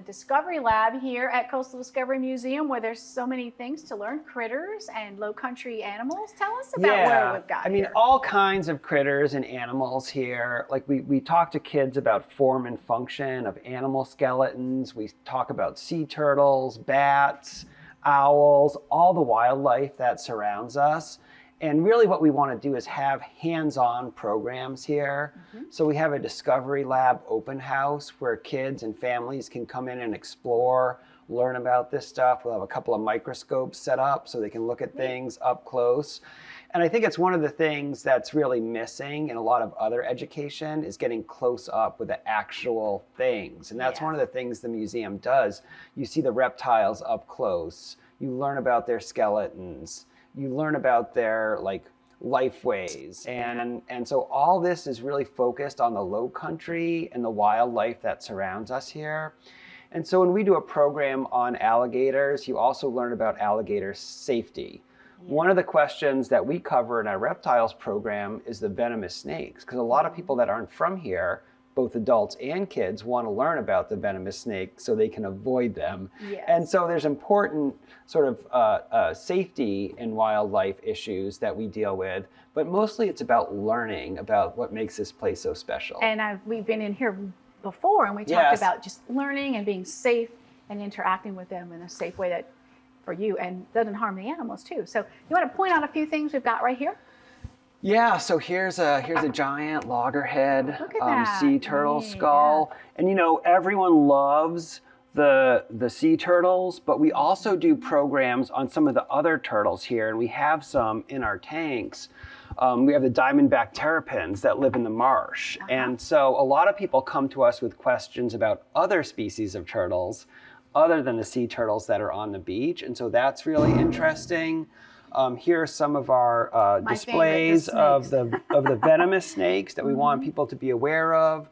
Discovery Lab here at Coastal Discovery Museum, where there's so many things to learn, critters and Lowcountry animals. Tell us about what we've got here. All kinds of critters and animals here. Like we talk to kids about form and function of animal skeletons. We talk about sea turtles, bats, owls, all the wildlife that surrounds us. And really what we want to do is have hands-on programs here. So we have a Discovery Lab open house where kids and families can come in and explore, learn about this stuff. We'll have a couple of microscopes set up so they can look at things up close. And I think it's one of the things that's really missing in a lot of other education is getting close up with the actual things. And that's one of the things the museum does. You see the reptiles up close. You learn about their skeletons. You learn about their lifeways. And so all this is really focused on the Lowcountry and the wildlife that surrounds us here. And so when we do a program on alligators, you also learn about alligator safety. One of the questions that we cover in our reptiles program is the venomous snakes, because a lot of people that aren't from here, both adults and kids, want to learn about the venomous snake so they can avoid them. And so there's important sort of safety and wildlife issues that we deal with, but mostly it's about learning about what makes this place so special. And we've been in here before and we talked about just learning and being safe and interacting with them in a safe way that for you and doesn't harm the animals too. So you want to point out a few things we've got right here? Yeah, so here's a giant loggerhead sea turtle skull. And everyone loves the sea turtles, but we also do programs on some of the other turtles here, and we have some in our tanks. We have the diamondback terrapins that live in the marsh. And so a lot of people come to us with questions about other species of turtles other than the sea turtles that are on the beach. And so that's really interesting. Here are some of our displays of the venomous snakes that we want people to be aware of.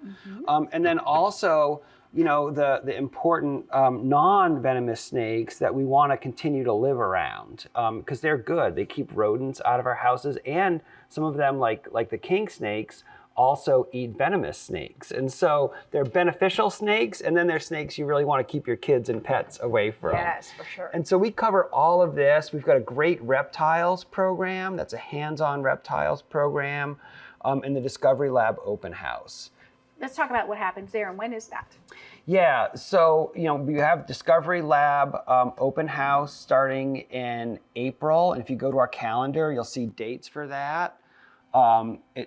And then also, the important non-venomous snakes that we want to continue to live around because they're good. They keep rodents out of our houses, and some of them, like the king snakes, also eat venomous snakes. And so they're beneficial snakes, and then they're snakes you really want to keep your kids and pets away from. Yes, for sure. And so we cover all of this. We've got a great reptiles program. That's a hands-on reptiles program in the Discovery Lab open house. Let's talk about what happens there and when is that? Yeah, so we have Discovery Lab open house starting in April. And if you go to our calendar, you'll see dates for that.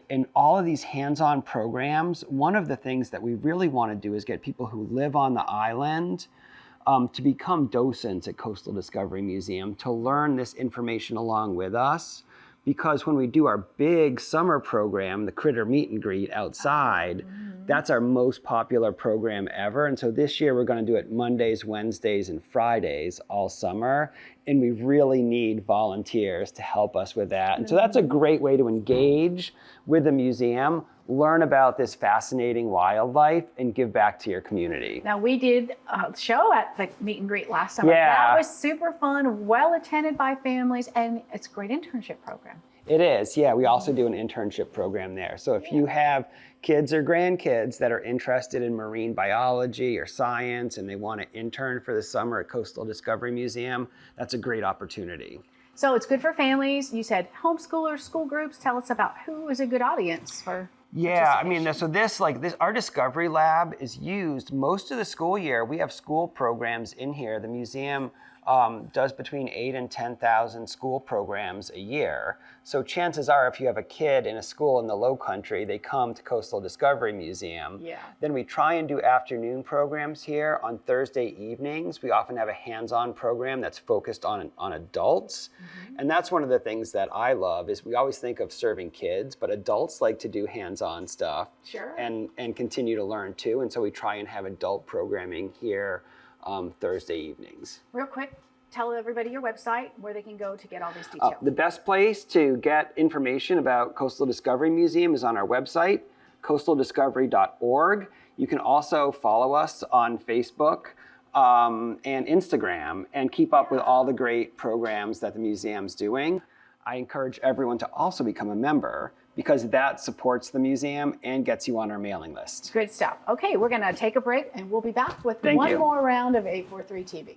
In all of these hands-on programs, one of the things that we really want to do is get people who live on the island to become docents at Coastal Discovery Museum to learn this information along with us. Because when we do our big summer program, the Critter Meet and Greet outside, that's our most popular program ever. And so this year we're going to do it Mondays, Wednesdays, and Fridays all summer. And we really need volunteers to help us with that. And so that's a great way to engage with the museum, learn about this fascinating wildlife, and give back to your community. Now, we did a show at the Meet and Greet last summer. That was super fun, well attended by families, and it's a great internship program. It is, yeah. We also do an internship program there. So if you have kids or grandkids that are interested in marine biology or science and they want to intern for the summer at Coastal Discovery Museum, that's a great opportunity. So it's good for families. You said homeschoolers, school groups. Tell us about who is a good audience for. Yeah, so this our Discovery Lab is used most of the school year. We have school programs in here. The museum does between 8,000 and 10,000 school programs a year. So chances are, if you have a kid in a school in the Lowcountry, they come to Coastal Discovery Museum. Then we try and do afternoon programs here on Thursday evenings. We often have a hands-on program that's focused on adults. And that's one of the things that I love is we always think of serving kids, but adults like to do hands-on stuff and continue to learn too. And so we try and have adult programming here Thursday evenings. Real quick, tell everybody your website, where they can go to get all this detail. The best place to get information about Coastal Discovery Museum is on our website, coastaldiscovery.org. You can also follow us on Facebook and Instagram and keep up with all the great programs that the museum's doing. I encourage everyone to also become a member because that supports the museum and gets you on our mailing list. Good stuff. Okay, we're going to take a break and we'll be back with Thank one you. more round of 843 TV.